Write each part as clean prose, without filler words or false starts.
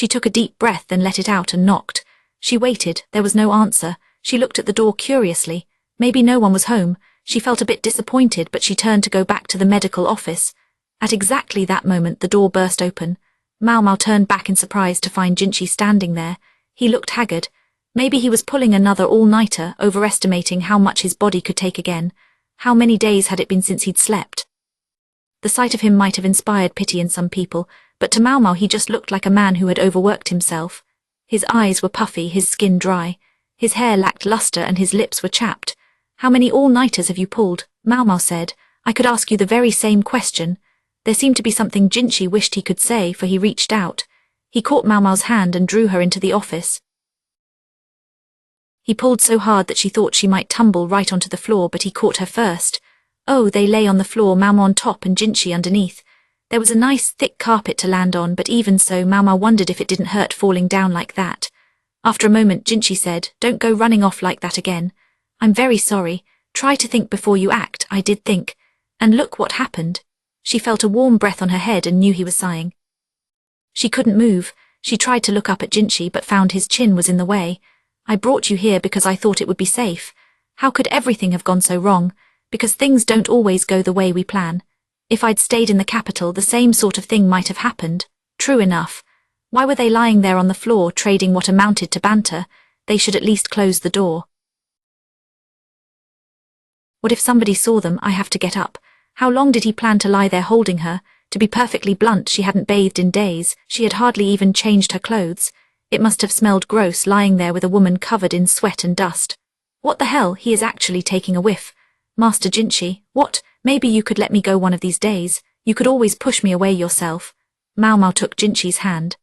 She took a deep breath, then let it out and knocked. She waited, there was no answer. She looked at the door curiously. Maybe no one was home. She felt a bit disappointed, but she turned to go back to the medical office. At exactly that moment, the door burst open. Maomao turned back in surprise to find Jinchi standing there. He looked haggard. Maybe he was pulling another all-nighter, overestimating how much his body could take again. How many days had it been since he'd slept? The sight of him might have inspired pity in some people, but to Maomao he just looked like a man who had overworked himself. His eyes were puffy, his skin dry. His hair lacked luster and his lips were chapped. "How many all-nighters have you pulled?" Maomao said. "I could ask you the very same question." There seemed to be something Jinchi wished he could say, for he reached out. He caught Maomao's hand and drew her into the office. He pulled so hard that she thought she might tumble right onto the floor, but he caught her first. Oh, they lay on the floor, Maomao on top and Jinchi underneath. There was a nice thick carpet to land on, but even so, Maomao wondered if it didn't hurt falling down like that. After a moment, Jinchi said, "Don't go running off like that again. I'm very sorry. Try to think before you act." "I did think. And look what happened." She felt a warm breath on her head and knew he was sighing. She couldn't move. She tried to look up at Jinchi but found his chin was in the way. "I brought you here because I thought it would be safe. How could everything have gone so wrong? Because things don't always go the way we plan. If I'd stayed in the capital, the same sort of thing might have happened." True enough. Why were they lying there on the floor, trading what amounted to banter? They should at least close the door. What if somebody saw them? "I have to get up." How long did he plan to lie there holding her? To be perfectly blunt, she hadn't bathed in days. She had hardly even changed her clothes. It must have smelled gross lying there with a woman covered in sweat and dust. What the hell? He is actually taking a whiff. "Master Jinchi, what? Maybe you could let me go one of these days. You could always push me away yourself." Maomao took Jinchi's hand.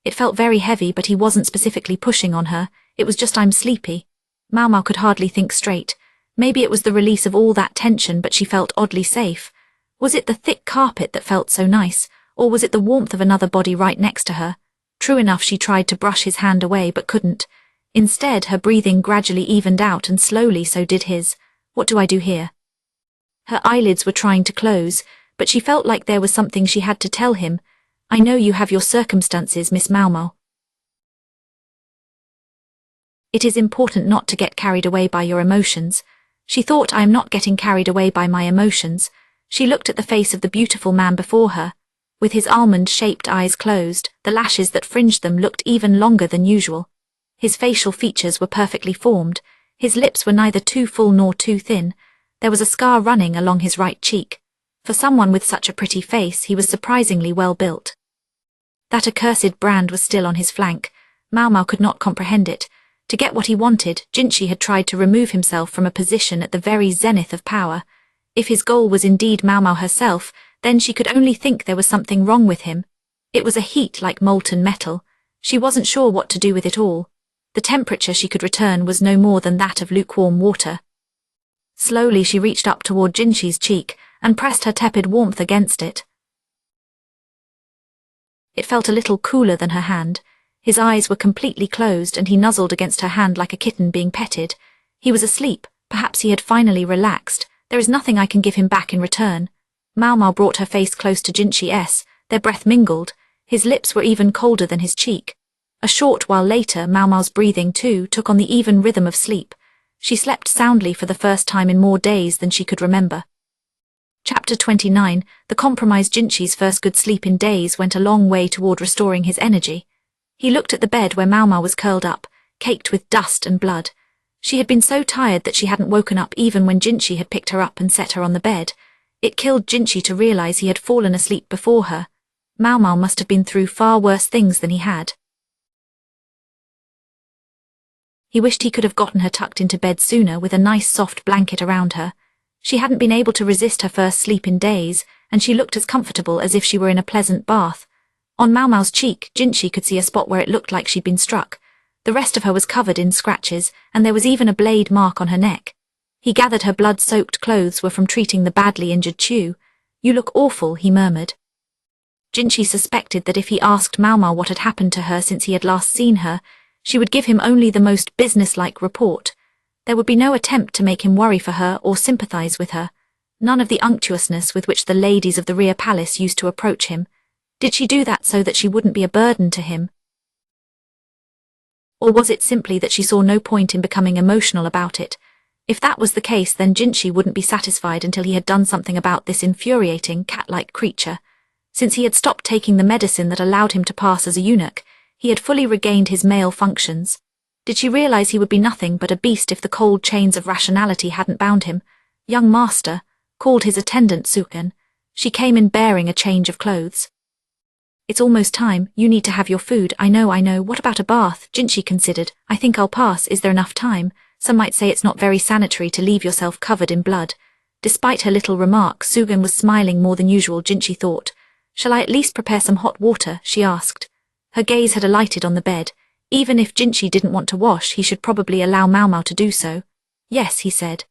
It felt very heavy, but he wasn't specifically pushing on her. It was just, "I'm sleepy." Maomao could hardly think straight. Maybe it was the release of all that tension, but she felt oddly safe. Was it the thick carpet that felt so nice, or was it the warmth of another body right next to her? True enough, she tried to brush his hand away but couldn't. Instead, her breathing gradually evened out, and slowly so did his. "What do I do here?" Her eyelids were trying to close, but she felt like there was something she had to tell him. "I know you have your circumstances, Miss Maomao. It is important not to get carried away by your emotions." She thought, "I am not getting carried away by my emotions." She looked at the face of the beautiful man before her. With his almond-shaped eyes closed, the lashes that fringed them looked even longer than usual. His facial features were perfectly formed. His lips were neither too full nor too thin. There was a scar running along his right cheek. For someone with such a pretty face, he was surprisingly well built. That accursed brand was still on his flank. Maomao could not comprehend it. To get what he wanted, Jinchi had tried to remove himself from a position at the very zenith of power. If his goal was indeed Maomao herself, then she could only think there was something wrong with him. It was a heat like molten metal. She wasn't sure what to do with it all. The temperature she could return was no more than that of lukewarm water. Slowly she reached up toward Jinchi's cheek and pressed her tepid warmth against it. It felt a little cooler than her hand. His eyes were completely closed and he nuzzled against her hand like a kitten being petted. He was asleep. Perhaps he had finally relaxed. "There is nothing I can give him back in return." Maomao brought her face close to Jinchi's. Their breath mingled. His lips were even colder than his cheek. A short while later, Maomao's breathing too took on the even rhythm of sleep. She slept soundly for the first time in more days than she could remember. Chapter 29. The compromised Jinchi's first good sleep in days went a long way toward restoring his energy. He looked at the bed where Maomao was curled up, caked with dust and blood. She had been so tired that she hadn't woken up even when Jinchi had picked her up and set her on the bed. It killed Jinchi to realize he had fallen asleep before her. Maomao must have been through far worse things than he had. He wished he could have gotten her tucked into bed sooner with a nice soft blanket around her. She hadn't been able to resist her first sleep in days, and she looked as comfortable as if she were in a pleasant bath. On Maomao's cheek, Jinchi could see a spot where it looked like she'd been struck. The rest of her was covered in scratches, and there was even a blade mark on her neck. He gathered her blood-soaked clothes were from treating the badly injured Chu. "You look awful," he murmured. Jinchi suspected that if he asked Maomao what had happened to her since he had last seen her, she would give him only the most businesslike report. There would be no attempt to make him worry for her or sympathize with her. None of the unctuousness with which the ladies of the rear palace used to approach him. Did she do that so that she wouldn't be a burden to him? Or was it simply that she saw no point in becoming emotional about it? If that was the case, then Jinchi wouldn't be satisfied until he had done something about this infuriating, cat-like creature. Since he had stopped taking the medicine that allowed him to pass as a eunuch, he had fully regained his male functions. Did she realize he would be nothing but a beast if the cold chains of rationality hadn't bound him? Young master, called his attendant Sukan. She came in bearing a change of clothes. It's almost time, you need to have your food. I know, what about a bath? Jinchi considered. I think I'll pass. Is there enough time? Some might say it's not very sanitary to leave yourself covered in blood. Despite her little remark, Sugan was smiling more than usual, Jinchi thought. Shall I at least prepare some hot water? She asked. Her gaze had alighted on the bed. Even if Jinchi didn't want to wash, he should probably allow Maomao to do so. Yes, he said.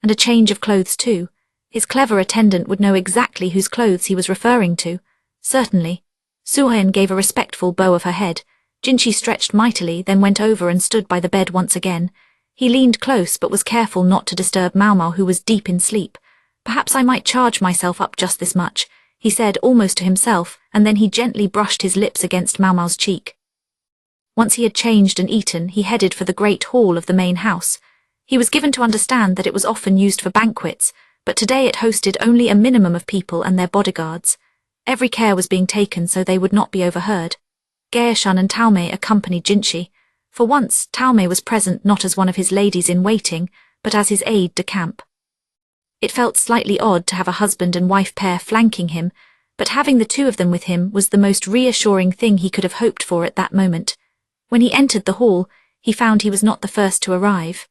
And a change of clothes too. His clever attendant would know exactly whose clothes he was referring to. Certainly. Suhan gave a respectful bow of her head. Jinchi stretched mightily, then went over and stood by the bed once again. He leaned close but was careful not to disturb Maomao, who was deep in sleep. Perhaps I might charge myself up just this much, he said almost to himself, and then he gently brushed his lips against Maomao's cheek. Once he had changed and eaten, he headed for the great hall of the main house. He was given to understand that it was often used for banquets, but today it hosted only a minimum of people and their bodyguards. Every care was being taken so they would not be overheard. Gaeshun and Taomei accompanied Jinchi. For once, Taomei was present not as one of his ladies-in-waiting, but as his aide-de-camp. It felt slightly odd to have a husband and wife pair flanking him, but having the two of them with him was the most reassuring thing he could have hoped for at that moment. When he entered the hall, he found he was not the first to arrive.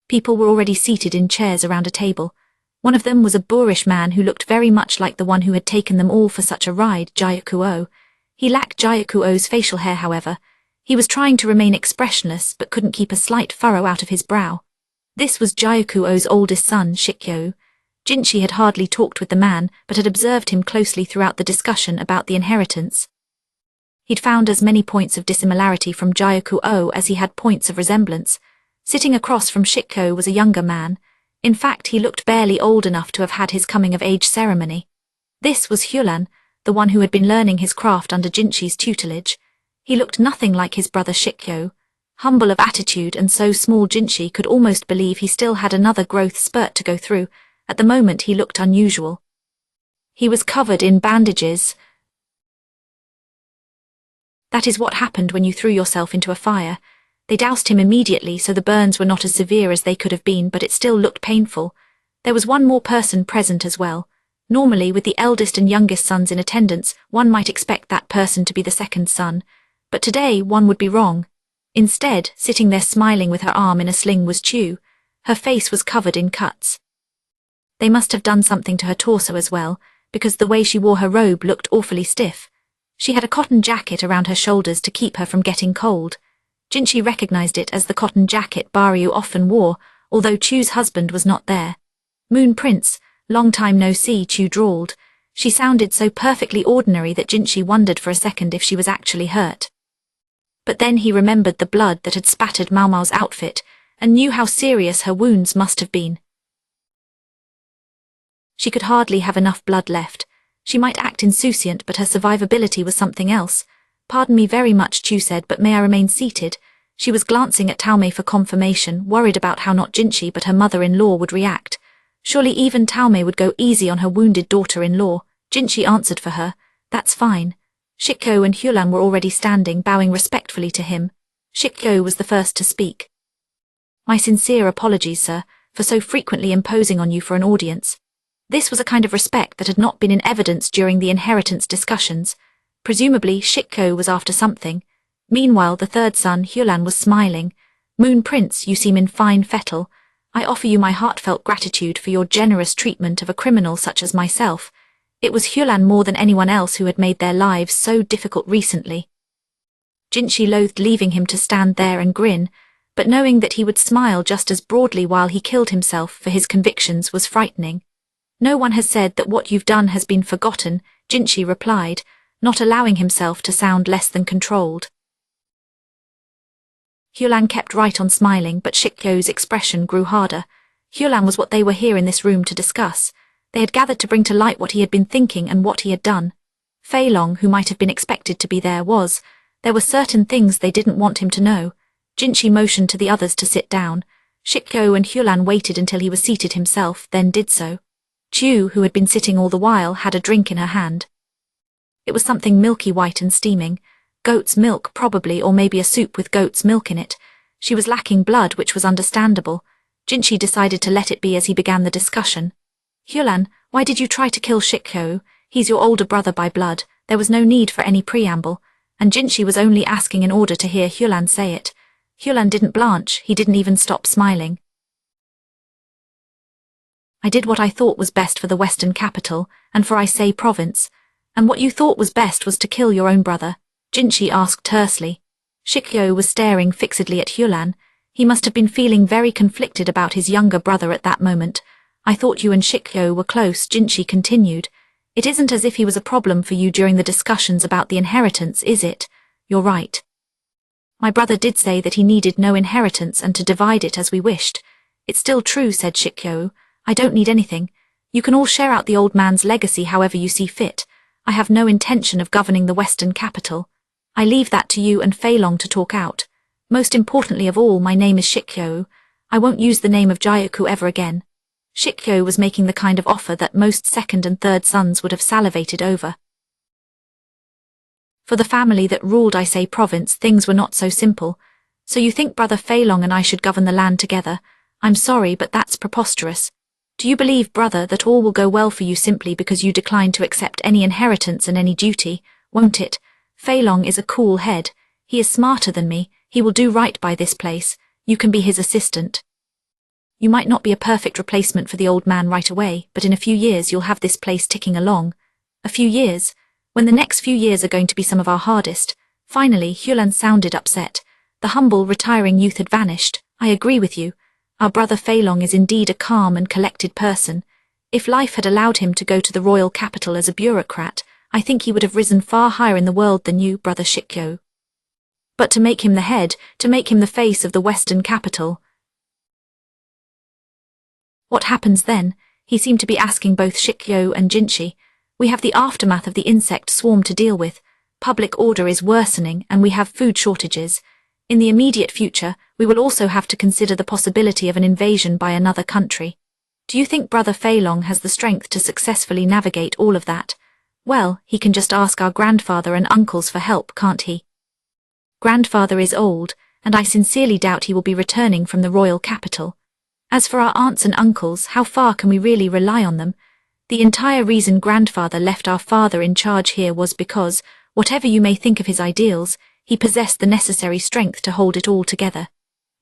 People were already seated in chairs around a table. One of them was a boorish man who looked very much like the one who had taken them all for such a ride, Jayakuo. He lacked Jayakuo's facial hair, however. He was trying to remain expressionless but couldn't keep a slight furrow out of his brow. This was Jayakuo's oldest son, Shikyo. Jinchi had hardly talked with the man but had observed him closely throughout the discussion about the inheritance. He'd found as many points of dissimilarity from Jayakuo as he had points of resemblance. Sitting across from Shikyo was a younger man. In fact, he looked barely old enough to have had his coming-of-age ceremony. This was Hulan, the one who had been learning his craft under Jinchi's tutelage. He looked nothing like his brother Shikyo. Humble of attitude and so small, Jinchi could almost believe he still had another growth spurt to go through. At the moment he looked unusual. He was covered in bandages. That is what happened when you threw yourself into a fire. They doused him immediately so the burns were not as severe as they could have been, but it still looked painful. There was one more person present as well. Normally, with the eldest and youngest sons in attendance, one might expect that person to be the second son. But today one would be wrong. Instead, sitting there smiling with her arm in a sling was Chu. Her face was covered in cuts. They must have done something to her torso as well, because the way she wore her robe looked awfully stiff. She had a cotton jacket around her shoulders to keep her from getting cold. Jinchi recognized it as the cotton jacket Baryu often wore, although Chu's husband was not there. Moon Prince, long time no see, Chu drawled. She sounded so perfectly ordinary that Jinchi wondered for a second if she was actually hurt. But then he remembered the blood that had spattered Maomao's outfit, and knew how serious her wounds must have been. She could hardly have enough blood left. She might act insouciant, but her survivability was something else. Pardon me very much, Chu said, but may I remain seated? She was glancing at Taomei for confirmation, worried about how not Jinchi but her mother-in-law would react. Surely even Taomei would go easy on her wounded daughter-in-law. Jinchi answered for her. That's fine. Shikyo and Hulan were already standing, bowing respectfully to him. Shikyo was the first to speak. My sincere apologies, sir, for so frequently imposing on you for an audience. This was a kind of respect that had not been in evidence during the inheritance discussions. Presumably, Shikyo was after something. Meanwhile, the third son, Hulan, was smiling. Moon Prince, you seem in fine fettle. I offer you my heartfelt gratitude for your generous treatment of a criminal such as myself. It was Hulan more than anyone else who had made their lives so difficult recently. Jinchi loathed leaving him to stand there and grin, but knowing that he would smile just as broadly while he killed himself for his convictions was frightening. No one has said that what you've done has been forgotten, Jinchi replied, not allowing himself to sound less than controlled. Hulan kept right on smiling, but Shikyo's expression grew harder. Hyolan was what they were here in this room to discuss. They had gathered to bring to light what he had been thinking and what he had done. Fei Long, who might have been expected to be there, was. There were certain things they didn't want him to know. Jinchi motioned to the others to sit down. Shikyo and Hyolan waited until he was seated himself, then did so. Chu, who had been sitting all the while, had a drink in her hand. It was something milky white and steaming. Goat's milk, probably, or maybe a soup with goat's milk in it. She was lacking blood, which was understandable. Jinchi decided to let it be as he began the discussion. Hyolan, why did you try to kill Shikyo? He's your older brother by blood. There was no need for any preamble. And Jinchi was only asking in order to hear Hyolan say it. Hyolan didn't blanch, he didn't even stop smiling. I did what I thought was best for the Western capital, and for Isei province. And what you thought was best was to kill your own brother, Jinchi asked tersely. Shikyo was staring fixedly at Hyolan. He must have been feeling very conflicted about his younger brother at that moment. I thought you and Shikyo were close, Jinchi continued. It isn't as if he was a problem for you during the discussions about the inheritance, is it? You're right. My brother did say that he needed no inheritance and to divide it as we wished. It's still true, said Shikyo. I don't need anything. You can all share out the old man's legacy however you see fit. I have no intention of governing the Western capital. I leave that to you and Fei Long to talk out. Most importantly of all, my name is Shikyo. I won't use the name of Jyoku ever again. Shikyo was making the kind of offer that most second and third sons would have salivated over. For the family that ruled Isei province, things were not so simple. So you think brother Fei Long and I should govern the land together? I'm sorry, but that's preposterous. Do you believe, brother, that all will go well for you simply because you decline to accept any inheritance and any duty? Won't it? Fei Long is a cool head. He is smarter than me. He will do right by this place. You can be his assistant. You might not be a perfect replacement for the old man right away, but in a few years you'll have this place ticking along. A few years? When the next few years are going to be some of our hardest. Finally, Hyolan sounded upset. The humble, retiring youth had vanished. I agree with you. Our brother Fei Long is indeed a calm and collected person. If life had allowed him to go to the royal capital as a bureaucrat, I think he would have risen far higher in the world than you, brother Shikyo. But to make him the head, to make him the face of the Western capital. What happens then? He seemed to be asking both Shikyo and Jinchi. We have the aftermath of the insect swarm to deal with. Public order is worsening and we have food shortages. In the immediate future, we will also have to consider the possibility of an invasion by another country. Do you think brother Fei Long has the strength to successfully navigate all of that? Well, he can just ask our grandfather and uncles for help, can't he? Grandfather is old, and I sincerely doubt he will be returning from the royal capital. As for our aunts and uncles, how far can we really rely on them? The entire reason grandfather left our father in charge here was because, whatever you may think of his ideals, he possessed the necessary strength to hold it all together.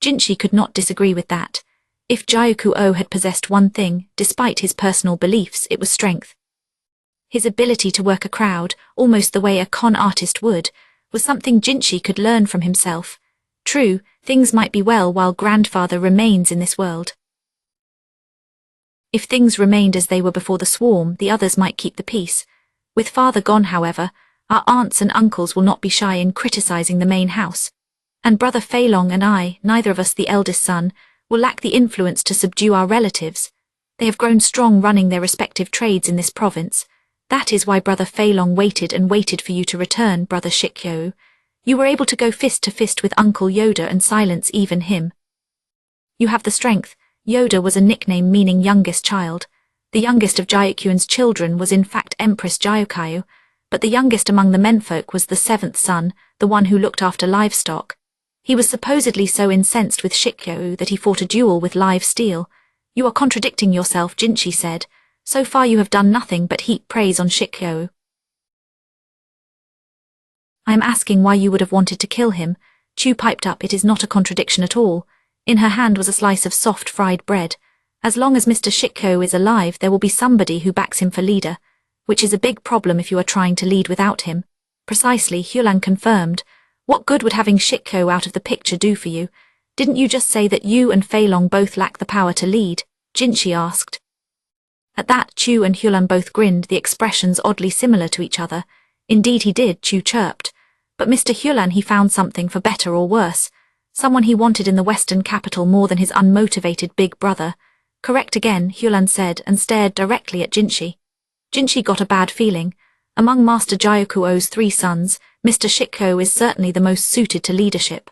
Jinchi could not disagree with that. If Jyoku-o had possessed one thing, despite his personal beliefs, it was strength. His ability to work a crowd, almost the way a con artist would, was something Jinchi could learn from himself. True, things might be well while grandfather remains in this world. If things remained as they were before the swarm, the others might keep the peace. With father gone, however, our aunts and uncles will not be shy in criticizing the main house. And brother Fei Long and I, neither of us the eldest son, will lack the influence to subdue our relatives. They have grown strong running their respective trades in this province. That is why brother Fei Long waited and waited for you to return, brother Shikyo. You were able to go fist to fist with Uncle Yoda and silence even him. You have the strength. Yoda was a nickname meaning youngest child. The youngest of Jyokyun's children was in fact Empress Jyokayu, but the youngest among the menfolk was the seventh son, the one who looked after livestock. He was supposedly so incensed with Shikyo that he fought a duel with live steel. You are contradicting yourself, Jinchi said. So far you have done nothing but heap praise on Shikyo. I am asking why you would have wanted to kill him. Chu piped up. It is not a contradiction at all. In her hand was a slice of soft fried bread. As long as Mr. Shikyo is alive, there will be somebody who backs him for leader, which is a big problem if you are trying to lead without him. Precisely, Hyolan confirmed. What good would having Shikyo out of the picture do for you? Didn't you just say that you and Fei Long both lack the power to lead? Jinchi asked. At that, Chu and Hyolan both grinned, the expressions oddly similar to each other. Indeed he did, Chu chirped. But Mr. Hyolan, he found something for better or worse. Someone he wanted in the Western capital more than his unmotivated big brother. Correct again, Hulan said and stared directly at Jinshi. Jinshi got a bad feeling. Among Master Gyakuo's 3 sons, Mr. Shikyo is certainly the most suited to leadership.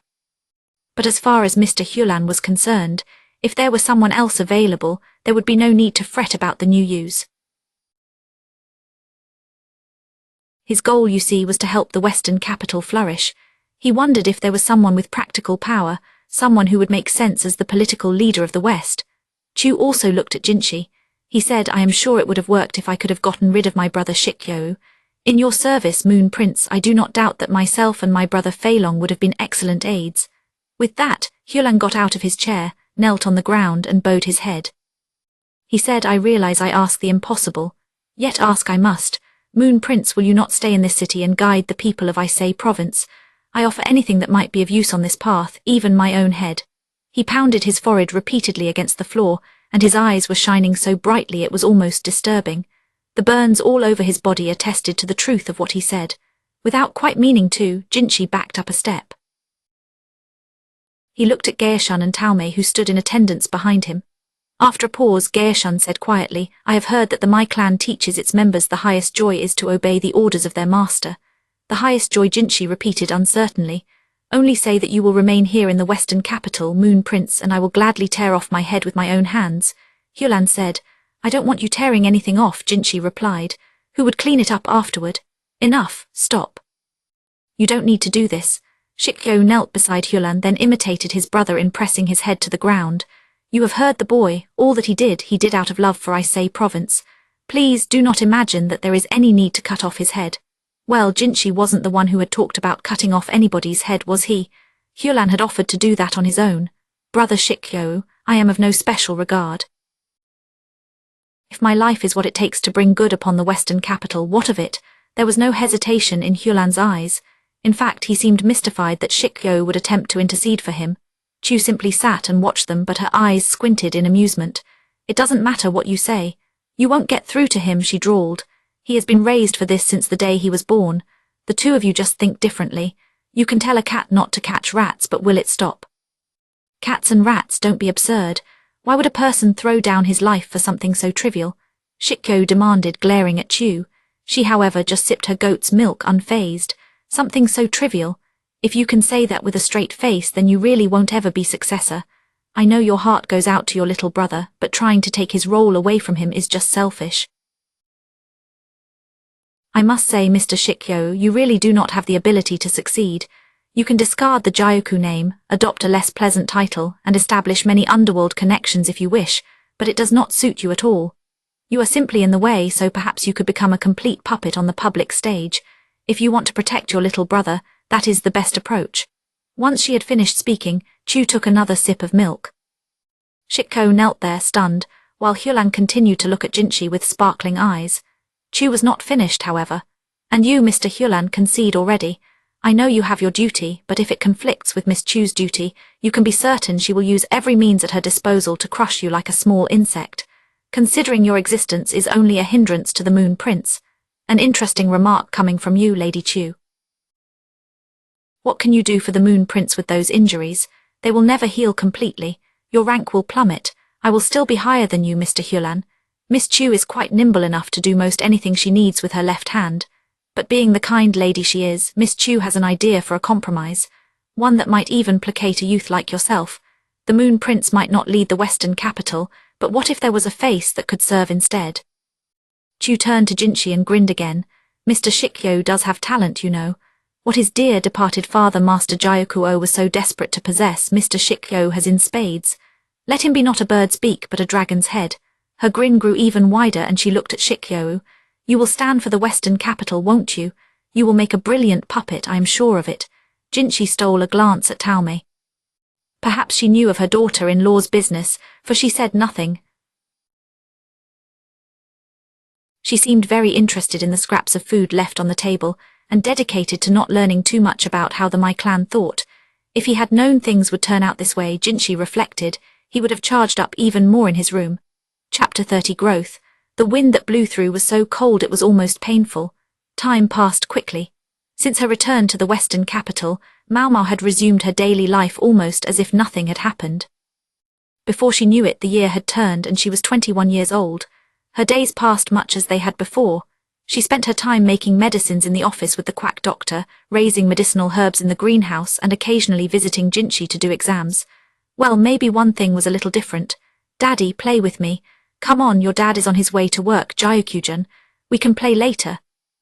But as far as Mr. Hulan was concerned, if there were someone else available, there would be no need to fret about the new use. His goal, you see, was to help the Western capital flourish. He wondered if there was someone with practical power, someone who would make sense as the political leader of the West. Chu also looked at Jinshi. He said, I am sure it would have worked if I could have gotten rid of my brother Shikyo. In your service, Moon Prince, I do not doubt that myself and my brother Feilong would have been excellent aides. With that, Hulan got out of his chair, knelt on the ground and bowed his head. He said, I realize I ask the impossible, yet ask I must. Moon Prince, will you not stay in this city and guide the people of Isei province? I offer anything that might be of use on this path, even my own head. He pounded his forehead repeatedly against the floor, and his eyes were shining so brightly it was almost disturbing. The burns all over his body attested to the truth of what he said. Without quite meaning to, Jinshi backed up a step. He looked at Gaeshun and Taomei, who stood in attendance behind him. After a pause, Gaeshun said quietly, I have heard that the Mai clan teaches its members the highest joy is to obey the orders of their master. The highest joy, Jinshi repeated uncertainly. Only say that you will remain here in the Western capital, Moon Prince, and I will gladly tear off my head with my own hands. Hulan said. I don't want you tearing anything off, Jinshi replied. Who would clean it up afterward? Enough, stop. You don't need to do this. Shikyo knelt beside Hulan, then imitated his brother in pressing his head to the ground. You have heard the boy, all that he did out of love for Isei province. Please do not imagine that there is any need to cut off his head. Well, Jinshi wasn't the one who had talked about cutting off anybody's head, was he? Hulan had offered to do that on his own. Brother Shikyo, I am of no special regard. If my life is what it takes to bring good upon the Western capital, what of it? There was no hesitation in Hulan's eyes. In fact, he seemed mystified that Shikyo would attempt to intercede for him. Chu simply sat and watched them, but her eyes squinted in amusement. It doesn't matter what you say. You won't get through to him, she drawled. He has been raised for this since the day he was born. The two of you just think differently. You can tell a cat not to catch rats, but will it stop? Cats and rats, don't be absurd. Why would a person throw down his life for something so trivial? Shikyo demanded, glaring at Chu. She, however, just sipped her goat's milk unfazed. Something so trivial. If you can say that with a straight face, then you really won't ever be successor. I know your heart goes out to your little brother, but trying to take his role away from him is just selfish. I must say, Mr. Shikyo, you really do not have the ability to succeed. You can discard the Gyaku name, adopt a less pleasant title, and establish many underworld connections if you wish, but it does not suit you at all. You are simply in the way, so perhaps you could become a complete puppet on the public stage. If you want to protect your little brother, that is the best approach. Once she had finished speaking, Chu took another sip of milk. Shikyo knelt there, stunned, while Hulan continued to look at Jinshi with sparkling eyes. Chu was not finished, however. And you, Mr. Hulan, concede already. I know you have your duty, but if it conflicts with Miss Chu's duty, you can be certain she will use every means at her disposal to crush you like a small insect. Considering your existence is only a hindrance to the Moon Prince. An interesting remark coming from you, Lady Chu. What can you do for the Moon Prince with those injuries? They will never heal completely. Your rank will plummet. I will still be higher than you, Mr. Hulan. Miss Chu is quite nimble enough to do most anything she needs with her left hand. But being the kind lady she is, Miss Chu has an idea for a compromise. One that might even placate a youth like yourself. The Moon Prince might not lead the Western capital, but what if there was a face that could serve instead? Chu turned to Jinshi and grinned again. Mr. Shikyo does have talent, you know. What his dear departed father, Master Gyakuo, was so desperate to possess, Mr. Shikyo has in spades. Let him be not a bird's beak but a dragon's head. Her grin grew even wider and she looked at Shikyo. You will stand for the Western capital, won't you? You will make a brilliant puppet, I am sure of it. Jinshi stole a glance at Taomei. Perhaps she knew of her daughter-in-law's business, for she said nothing. She seemed very interested in the scraps of food left on the table, and dedicated to not learning too much about how the Mai clan thought. If he had known things would turn out this way, Jinshi reflected, he would have charged up even more in his room. Chapter 30 Growth. The wind that blew through was so cold it was almost painful. Time passed quickly. Since her return to the Western capital, Maomao had resumed her daily life almost as if nothing had happened. Before she knew it, the year had turned and she was 21 years old. Her days passed much as they had before. She spent her time making medicines in the office with the quack doctor, raising medicinal herbs in the greenhouse, and occasionally visiting Jinchi to do exams. Well, maybe one thing was a little different. "Daddy, play with me. Come on, your dad is on his way to work, Gyokujun. We can play later."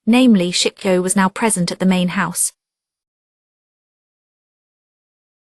Namely, Shikyo was now present at the main house.